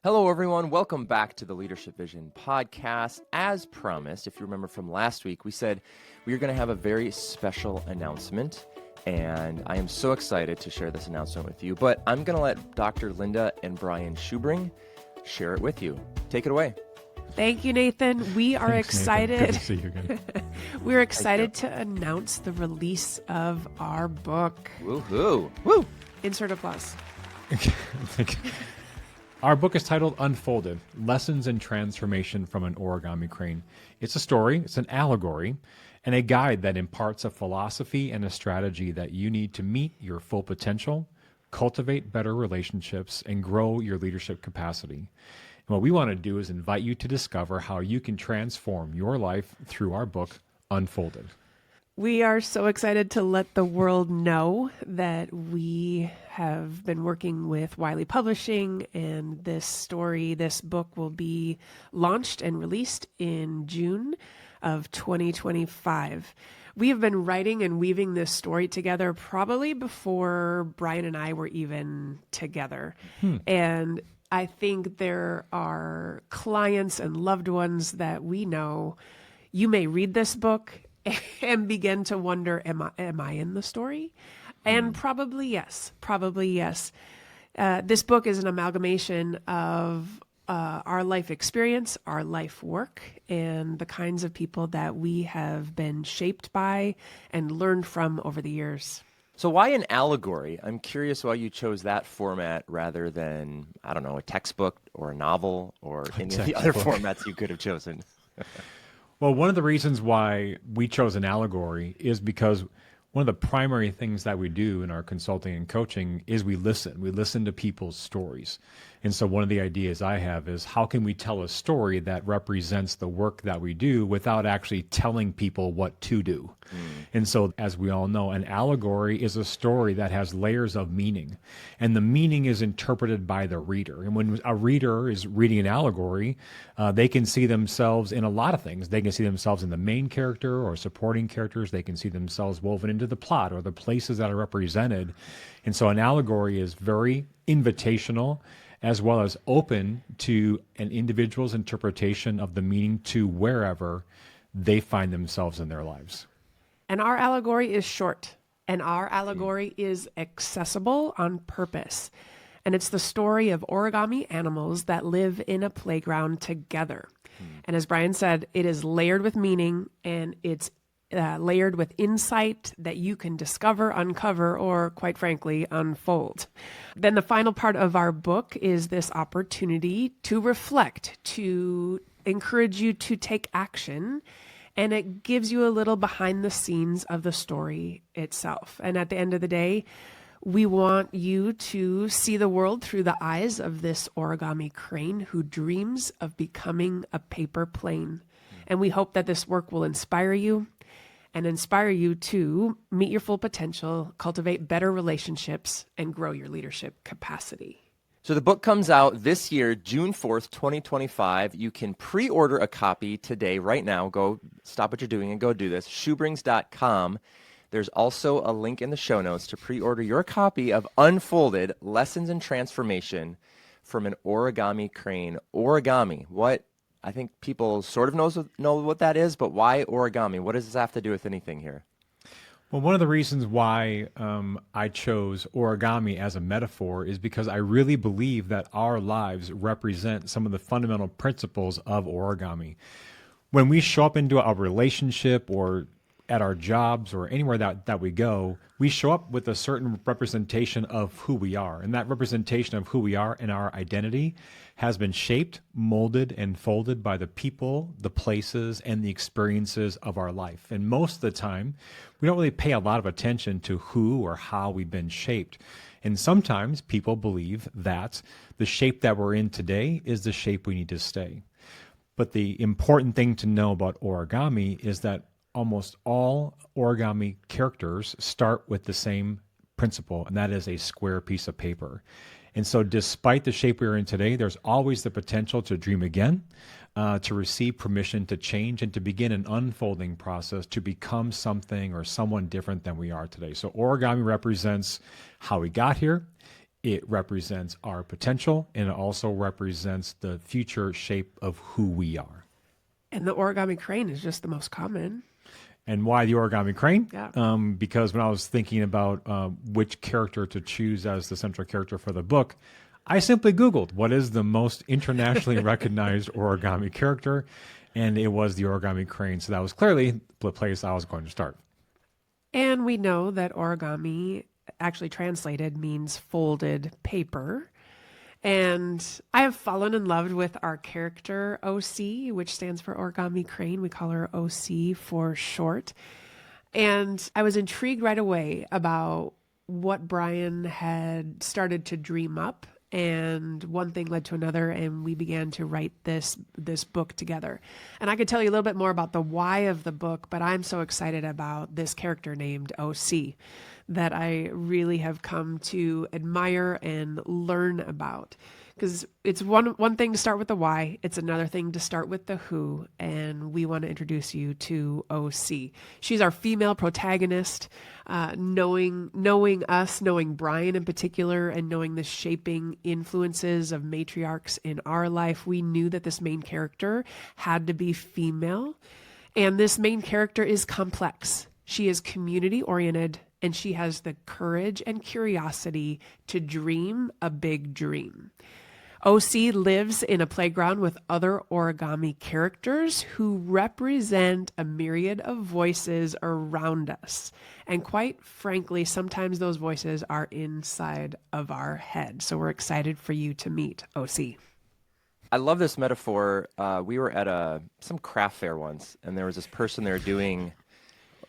Hello, everyone. Welcome back to the Leadership Vision podcast. As promised, if you remember from last week, we said we are going to have a very special announcement, and I am so excited to share this announcement with you. But I'm going to let Dr. Linda and Brian Schubring share it with you. Take it away. Thank you, Nathan. We are excited. Good to see you again. We're excited to announce the release of our book. Woohoo! Woo! Insert applause. Our book is titled Unfolded, Lessons in Transformation from an Origami Crane. It's a story, it's an allegory, and a guide that imparts a philosophy and a strategy that you need to meet your full potential, cultivate better relationships, and grow your leadership capacity. And what we want to do is invite you to discover how you can transform your life through our book, Unfolded. We are so excited to let the world know that we have been working with Wiley Publishing, and this book will be launched and released in June of 2025. We have been writing and weaving this story together probably before Brian and I were even together. And I think there are clients and loved ones that we know. You may read this book and begin to wonder, am I in the story? And probably yes. This book is an amalgamation of our life experience, our life work, and the kinds of people that we have been shaped by and learned from over the years. So why an allegory? I'm curious why you chose that format rather than, I don't know, a textbook or a novel or any of the other formats you could have chosen. Well, one of the reasons why we chose an allegory is because one of the primary things that we do in our consulting and coaching is we listen. We listen to people's stories. And so one of the ideas I have is how can we tell a story that represents the work that we do without actually telling people what to do? And so, as we all know, an allegory is a story that has layers of meaning. And the meaning is interpreted by the reader. And when a reader is reading an allegory, they can see themselves in a lot of things. They can see themselves in the main character or supporting characters. They can see themselves woven into the plot or the places that are represented. And so an allegory is very invitational, as well as open to an individual's interpretation of the meaning to wherever they find themselves in their lives. And our allegory is short, and our allegory is accessible on purpose. And it's the story of origami animals that live in a playground together. And as Brian said, it is layered with meaning, and it's layered with insight that you can discover, uncover, or quite frankly, unfold. Then the final part of our book is this opportunity to reflect, to encourage you to take action, and it gives you a little behind the scenes of the story itself. And at the end of the day, we want you to see the world through the eyes of this origami crane who dreams of becoming a paper plane. And we hope that this work will inspire you to meet your full potential, cultivate better relationships, and grow your leadership capacity. So the book comes out this year, June 4th, 2025. You can pre-order a copy today, right now. Go stop what you're doing and go do this. Schubrings.com. There's also a link in the show notes to pre-order your copy of Unfolded, Lessons in Transformation from an Origami Crane. Origami, what? I think people sort of know what that is, but why origami? What does this have to do with anything here? Well, one of the reasons why I chose origami as a metaphor is because I really believe that our lives represent some of the fundamental principles of origami. When we show up into a relationship or at our jobs or anywhere that we go, we show up with a certain representation of who we are. And that representation of who we are and our identity has been shaped, molded, and folded by the people, the places, and the experiences of our life. And most of the time, we don't really pay a lot of attention to who or how we've been shaped. And sometimes people believe that the shape that we're in today is the shape we need to stay. But the important thing to know about origami is that almost all origami characters start with the same principle, and that is a square piece of paper. And so despite the shape we're in today, there's always the potential to dream again, to receive permission to change, and to begin an unfolding process to become something or someone different than we are today. So origami represents how we got here. it represents our potential, and it also represents the future shape of who we are. And the origami crane is just the most common. And why the origami crane? Yeah. Because when I was thinking about which character to choose as the central character for the book, I simply Googled what is the most internationally recognized origami character, and it was the origami crane. So that was clearly the place I was going to start. And we know that origami, actually translated, means folded paper. And I have fallen in love with our character OC, which stands for Origami Crane. We call her OC for short. And I was intrigued right away about what Brian had started to dream up. And one thing led to another, and we began to write this book together. And I could tell you a little bit more about the why of the book, but I'm so excited about this character named OC that I really have come to admire and learn about. Because it's one thing to start with the why, it's another thing to start with the who, and we want to introduce you to OC. She's our female protagonist, knowing us, knowing Brian in particular, and knowing the shaping influences of matriarchs in our life. We knew that this main character had to be female, and this main character is complex. She is community-oriented, and she has the courage and curiosity to dream a big dream. OC lives in a playground with other origami characters who represent a myriad of voices around us. And quite frankly, sometimes those voices are inside of our head. So we're excited for you to meet OC. I love this metaphor. We were at some craft fair once, and there was this person there doing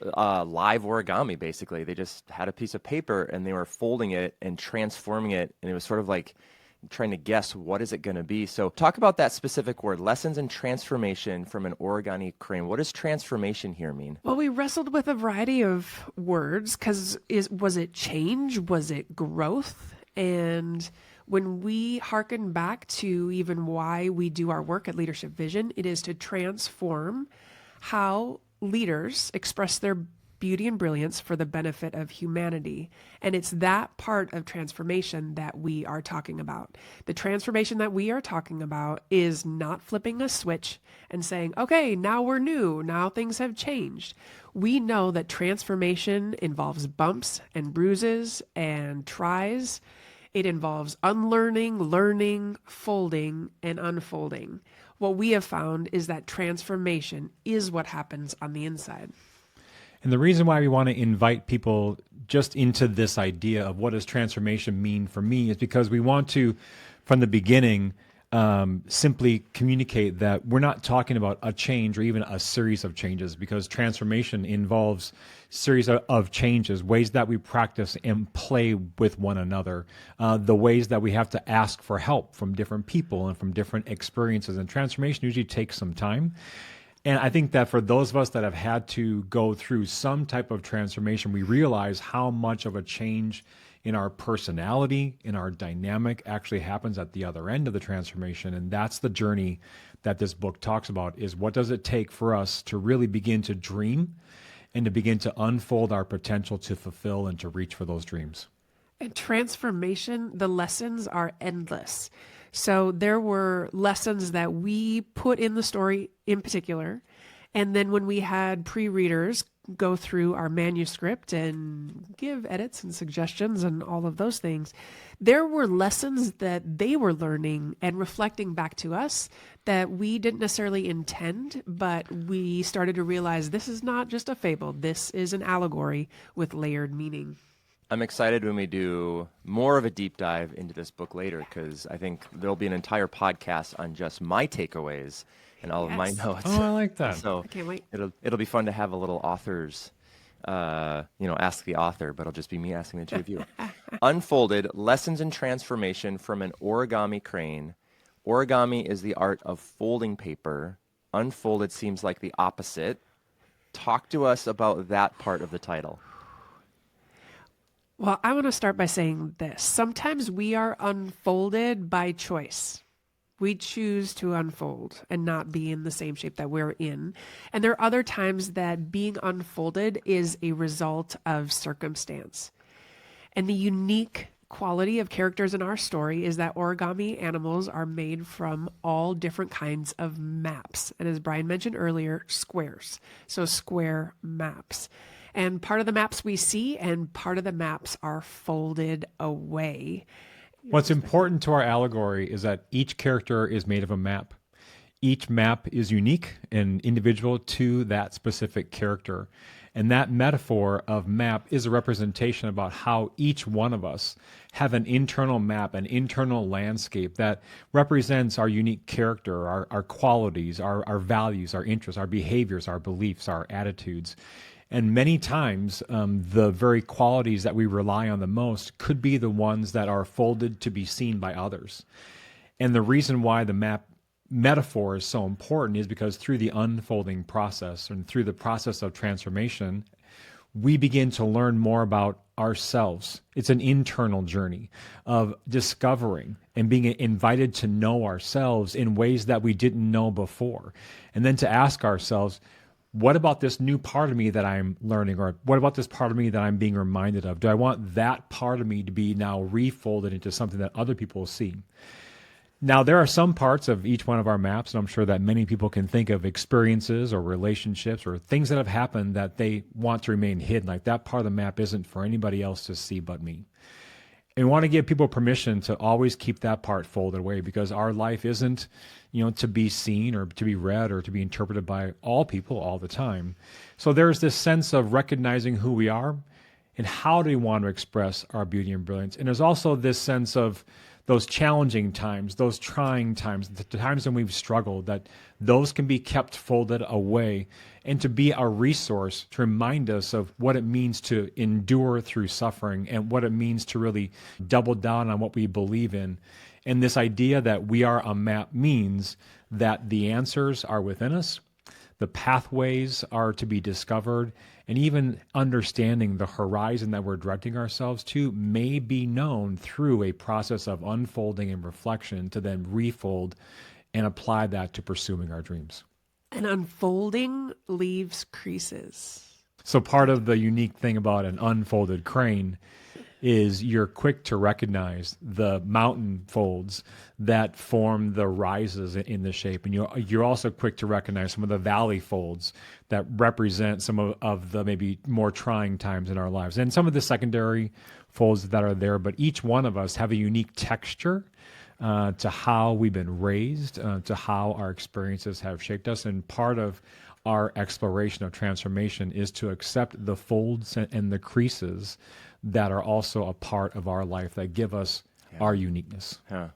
live origami, basically. They just had a piece of paper, and they were folding it and transforming it, and it was sort of like trying to guess what is it going to be. So talk about that specific word, lessons in transformation from an origami crane. What does transformation here mean? Well, we wrestled with a variety of words because was it change? Was it growth? And when we hearken back to even why we do our work at Leadership Vision, it is to transform how leaders express their beauty and brilliance for the benefit of humanity. And it's that part of transformation that we are talking about. The transformation that we are talking about is not flipping a switch and saying, okay, now we're new, now things have changed. We know that transformation involves bumps and bruises and tries. It involves unlearning, learning, folding, and unfolding. What we have found is that transformation is what happens on the inside. And the reason why we want to invite people just into this idea of what does transformation mean for me is because we want to, from the beginning, simply communicate that we're not talking about a change or even a series of changes, because transformation involves series of changes, ways that we practice and play with one another, the ways that we have to ask for help from different people and from different experiences. And transformation usually takes some time. And I think that for those of us that have had to go through some type of transformation, we realize how much of a change in our personality, in our dynamic actually happens at the other end of the transformation. And that's the journey that this book talks about, is what does it take for us to really begin to dream and to begin to unfold our potential to fulfill and to reach for those dreams. And transformation, the lessons are endless. So there were lessons that we put in the story in particular. And then when we had pre-readers go through our manuscript and give edits and suggestions and all of those things, there were lessons that they were learning and reflecting back to us that we didn't necessarily intend, but we started to realize this is not just a fable. This is an allegory with layered meaning. I'm excited when we do more of a deep dive into this book later, because I think there'll be an entire podcast on just my takeaways and all of my notes. Oh, I like that. So I can't wait. It'll be fun to have a little author's, ask the author, but it'll just be me asking the two of you. Unfolded, lessons in transformation from an origami crane. Origami is the art of folding paper. Unfolded seems like the opposite. Talk to us about that part of the title. Well, I want to start by saying this. Sometimes we are unfolded by choice. We choose to unfold and not be in the same shape that we're in. And there are other times that being unfolded is a result of circumstance. And the unique quality of characters in our story is that origami animals are made from all different kinds of maps. And as Brian mentioned earlier, squares. So square maps. And part of the maps we see and part of the maps are folded away. What's important to our allegory is that each character is made of a map. Each map is unique and individual to that specific character. And that metaphor of map is a representation about how each one of us have an internal map, an internal landscape that represents our unique character, our qualities, our values, our interests, our behaviors, our beliefs, our attitudes. And many times, the very qualities that we rely on the most could be the ones that are folded to be seen by others. And the reason why the map metaphor is so important is because through the unfolding process and through the process of transformation, we begin to learn more about ourselves. It's an internal journey of discovering and being invited to know ourselves in ways that we didn't know before. And then to ask ourselves, what about this new part of me that I'm learning? Or what about this part of me that I'm being reminded of? Do I want that part of me to be now refolded into something that other people see? Now, there are some parts of each one of our maps, and I'm sure that many people can think of experiences or relationships or things that have happened that they want to remain hidden. Like that part of the map isn't for anybody else to see but me. And we want to give people permission to always keep that part folded away because our life isn't, to be seen or to be read or to be interpreted by all people all the time. So there's this sense of recognizing who we are and how do we want to express our beauty and brilliance. And there's also this sense of those challenging times, those trying times, the times when we've struggled, that those can be kept folded away and to be a resource to remind us of what it means to endure through suffering and what it means to really double down on what we believe in. And this idea that we are a map means that the answers are within us, the pathways are to be discovered, and even understanding the horizon that we're directing ourselves to may be known through a process of unfolding and reflection to then refold and apply that to pursuing our dreams. And unfolding leaves creases. So part of the unique thing about an unfolded crane is you're quick to recognize the mountain folds that form the rises in the shape. And you're also quick to recognize some of the valley folds that represent some of the maybe more trying times in our lives. And some of the secondary folds that are there, but each one of us have a unique texture to how we've been raised, to how our experiences have shaped us. And part of our exploration of transformation is to accept the folds and the creases that are also a part of our life that give us our uniqueness. Huh.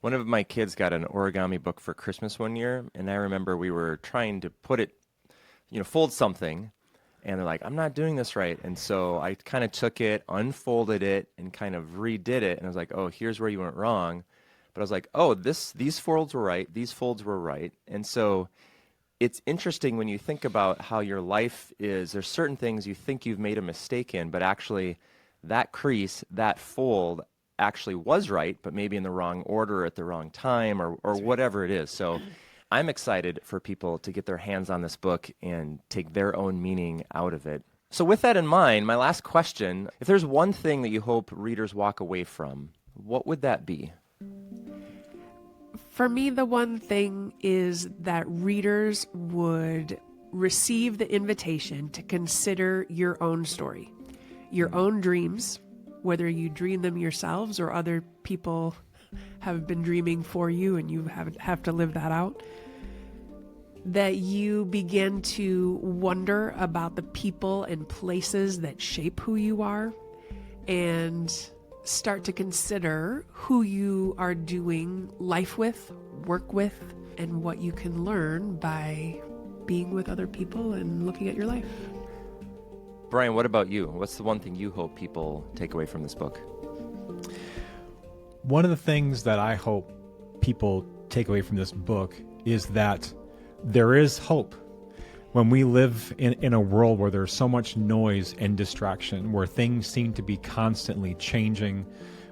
One of my kids got an origami book for Christmas one year, and I remember we were trying to put it, fold something, and they're like, I'm not doing this right. And so I kind of took it, unfolded it, and kind of redid it, and I was like, oh, here's where you went wrong. But I was like, oh, these folds were right, these folds were right. And so it's interesting when you think about how your life is, there's certain things you think you've made a mistake in, but actually that crease, that fold actually was right, but maybe in the wrong order at the wrong time or whatever it is. So I'm excited for people to get their hands on this book and take their own meaning out of it. So with that in mind, my last question, if there's one thing that you hope readers walk away from, what would that be? For me, the one thing is that readers would receive the invitation to consider your own story, your own dreams, whether you dream them yourselves or other people have been dreaming for you and you have to live that out, that you begin to wonder about the people and places that shape who you are and start to consider who you are doing life with, work with, and what you can learn by being with other people and looking at your life. Brian, what about you? What's the one thing you hope people take away from this book? One of the things that I hope people take away from this book is that there is hope. When we live in a world where there's so much noise and distraction, where things seem to be constantly changing,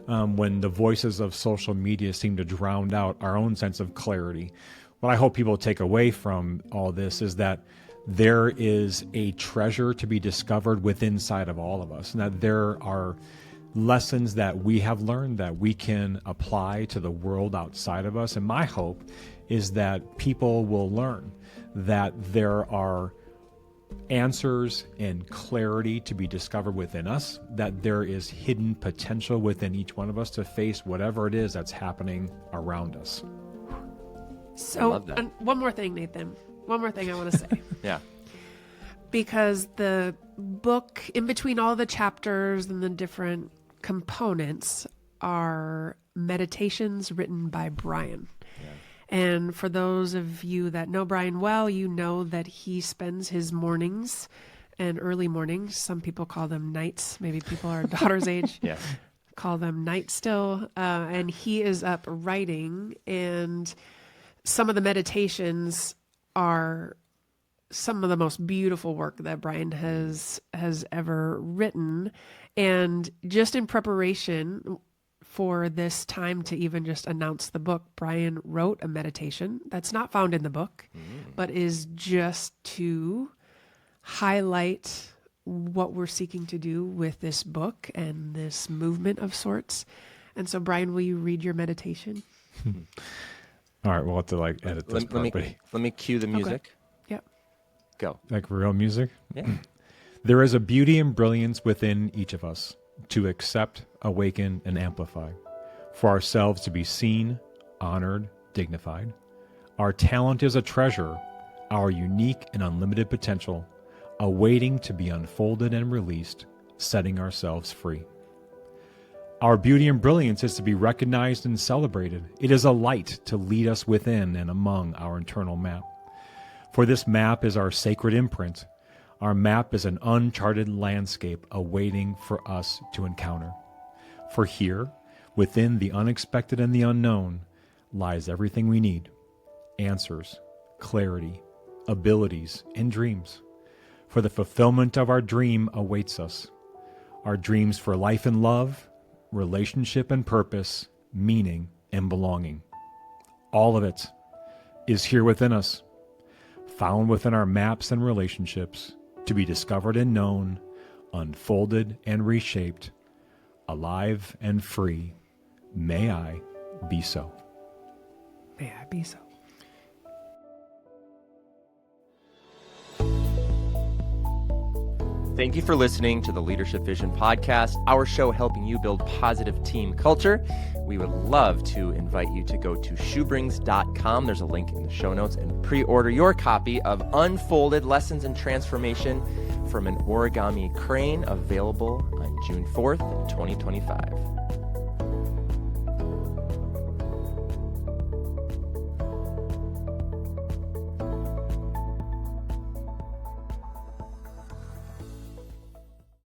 when the voices of social media seem to drown out our own sense of clarity, what I hope people take away from all this is that there is a treasure to be discovered within inside of all of us, and that there are lessons that we have learned that we can apply to the world outside of us. And my hope is that people will learn that there are answers and clarity to be discovered within us, that there is hidden potential within each one of us to face whatever it is that's happening around us. So, love that. and one more thing, Nathan. One more thing I want to say. Yeah. Because the book, in between all the chapters and the different components, are meditations written by Brian. And for those of you that know Brian well, you know that he spends his mornings and early mornings, some people call them nights, maybe people our daughter's age Yes. call them nights still, and he is up writing, and some of the meditations are some of the most beautiful work that Brian has ever written. And just in preparation for this time to even just announce the book, Brian wrote a meditation that's not found in the book, but is just to highlight what we're seeking to do with this book and this movement of sorts. And so, Brian, will you read your meditation? All right, we'll have to edit this part. Let me cue the music. Yep. Go. Like real music? Yeah. There is a beauty and brilliance within each of us to accept, awaken, and amplify, for ourselves to be seen, honored, dignified. Our talent is a treasure, our unique and unlimited potential, awaiting to be unfolded and released, setting ourselves free. Our beauty and brilliance is to be recognized and celebrated. It is a light to lead us within and among our internal map. For this map is our sacred imprint. Our map is an uncharted landscape awaiting for us to encounter. For here, within the unexpected and the unknown, lies everything we need: answers, clarity, abilities, and dreams. For the fulfillment of our dream awaits us. Our dreams for life and love, relationship and purpose, meaning and belonging. All of it is here within us, found within our maps and relationships, to be discovered and known, unfolded and reshaped, alive and free. May I be so. May I be so. Thank you for listening to the Leadership Vision Podcast, our show helping you build positive team culture. We would love to invite you to go to shubrings.com. There's a link in the show notes, and pre-order your copy of Unfolded Lessons in Transformation from an Origami Crane, available on June 4th, 2025.